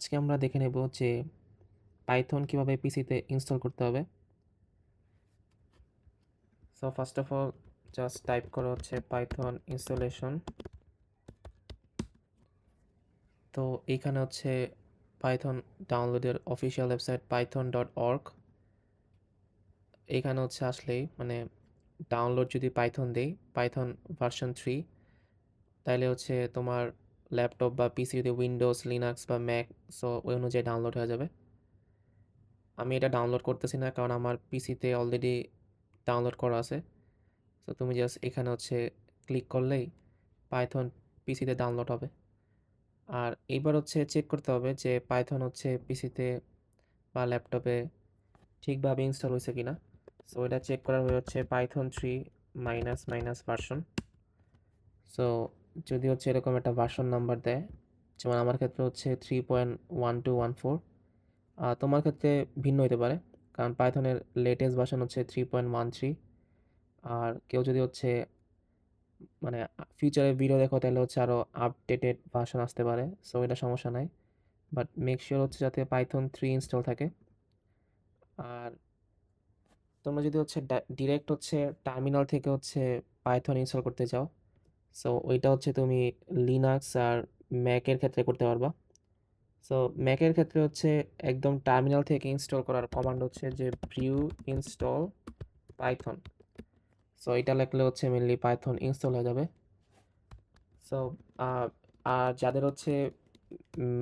আজকে আমরা দেখে নেব যে পাইথন কিভাবে পিসিতে ইনস্টল করতে হবে। So first of all just type করো হচ্ছে পাইথন ইনস্টলেশন। তো এইখানে হচ্ছে পাইথন ডাউনলোডের অফিসিয়াল ওয়েবসাইট python.org। এইখানে হচ্ছে আসলেই ডাউনলোড যদি পাইথন দেই পাইথন ভার্সন 3, তাহলে হচ্ছে তোমার ল্যাপটপ বা পিসি যদি উইন্ডোজ, লিনাক্স বা ম্যাক, সো ওই অনুযায়ী ডাউনলোড হয়ে যাবে। আমি এটা ডাউনলোড করতেছি না কারণ আমার পিসিতে অলরেডি ডাউনলোড করা আছে। সো তুমি জাস্ট এখানে হচ্ছে ক্লিক করলেই পাইথন পিসিতে ডাউনলোড হবে। আর এইবার হচ্ছে চেক করতে হবে যে পাইথন হচ্ছে পিসিতে বা ল্যাপটপে ঠিকভাবে ইনস্টল হয়েছে কিনা। সো এটা চেক করার হয়ে হচ্ছে Python 3 minus minus version. So যদি হচ্ছে এরকম একটা ভার্সন নাম্বার দেয়, যেমন আমার ক্ষেত্রে হচ্ছে 3.1214, তোমার ক্ষেত্রে ভিন্ন হতে পারে কারণ পাইথনের লেটেস্ট ভার্সন হচ্ছে 3.13। আর কেউ যদি হচ্ছে ফিউচারে ভিডিও দেখো তাহলে হচ্ছে আরও আপডেটেড ভার্সন আসতে পারে, সো এটা সমস্যা নাই। বাট মেক শিওর হচ্ছে যাতে পাইথন 3 ইনস্টল থাকে। আর তোমরা যদি হচ্ছে ডিরেক্ট হচ্ছে টার্মিনাল থেকে হচ্ছে পাইথন ইনস্টল করতে চাও, সো ওইটা হচ্ছে তুমি লিনাক্স আর ম্যাকের ক্ষেত্রে করতে পারবা। সো ম্যাকের ক্ষেত্রে হচ্ছে একদম টার্মিনাল থেকে ইনস্টল করার কমান্ড হচ্ছে যে ব্রিউ ইনস্টল পাইথন। সো এটা লিখলে হচ্ছে মেনলি পাইথন ইনস্টল হয়ে যাবে। সো আর যাদের হচ্ছে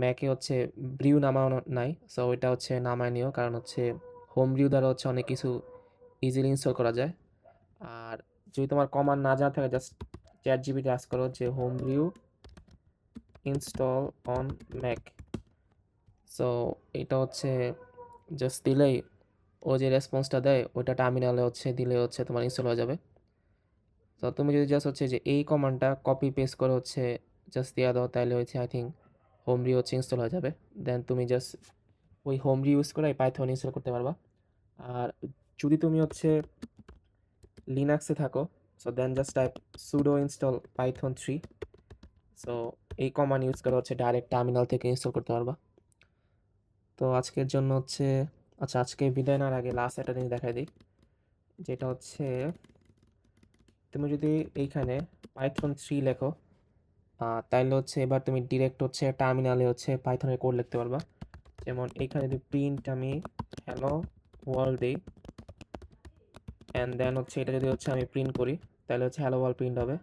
ম্যাকে হচ্ছে ব্রিউ নামানো নাই, সো ওইটা হচ্ছে নামায় নিও কারণ হচ্ছে হোম ব্রিউ দ্বারা হচ্ছে অনেক কিছু ইজিলি ইনস্টল করা যায়। আর যদি তোমার কমান্ড না জানা থাকে জাস্ট চ্যাট জিপিটি আস্ক করো যে home brew install on Mac. So এটা হচ্ছে জাস্ট দিলেই ও যে রেসপন্সটা দেয় ওইটা টার্মিনালে হচ্ছে দিলে হচ্ছে তোমার ইনস্টল হয়ে যাবে। তো তুমি যদি জাস্ট হচ্ছে যে এই কমান্ডটা কপি পেস্ট করে হচ্ছে জাস্ট দিয়ে দাও তাহলে হচ্ছে আই থিঙ্ক হোম রি হচ্ছে ইনস্টল হয়ে যাবে। দেন তুমি জাস্ট ওই হোম রি ইউজ করে পাইথন ইনস্টল করতে পারবা। আর যদি তুমি হচ্ছে লিনাক্সে থাকো, so then just type sudo install Python 3। So এই কমান্ড ইউজ করে হচ্ছে ডাইরেক্ট টার্মিনাল থেকে ইনস্টল করতে পারবা। তো আজকের জন্য হচ্ছে, আচ্ছা আজকে বিদায় নেওয়ার আগে লাস্ট একটা জিনিস দেখাই দিই, যেটা হচ্ছে তুমি যদি এইখানে পাইথন 3 লেখো, তাইলে হচ্ছে এবার তুমি ডিরেক্ট হচ্ছে টার্মিনালে হচ্ছে পাইথনের কোড লিখতে পারবা। যেমন এইখানে যদি প্রিন্ট আমি হ্যালো ওয়ার্ল্ড দিই অ্যান্ড দেন হচ্ছে এটা যদি হচ্ছে আমি প্রিন্ট করি তাহলে হচ্ছে হ্যালো ওয়ার্ল্ড প্রিন্ট হবে।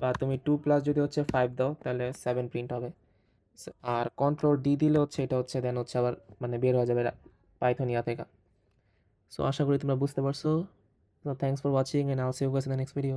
বা তুমি 2+ যদি হচ্ছে 5 দাও তাহলে 7 প্রিন্ট হবে। আর কন্ট্রোল ডি দিলে হচ্ছে এটা হচ্ছে দেন হচ্ছে আবার বের হয়ে যাবে পাইথন ইয়া থেকে। সো আশা করি তোমরা বুঝতে পারছো। So thanks for watching and I'll see you guys in the next video.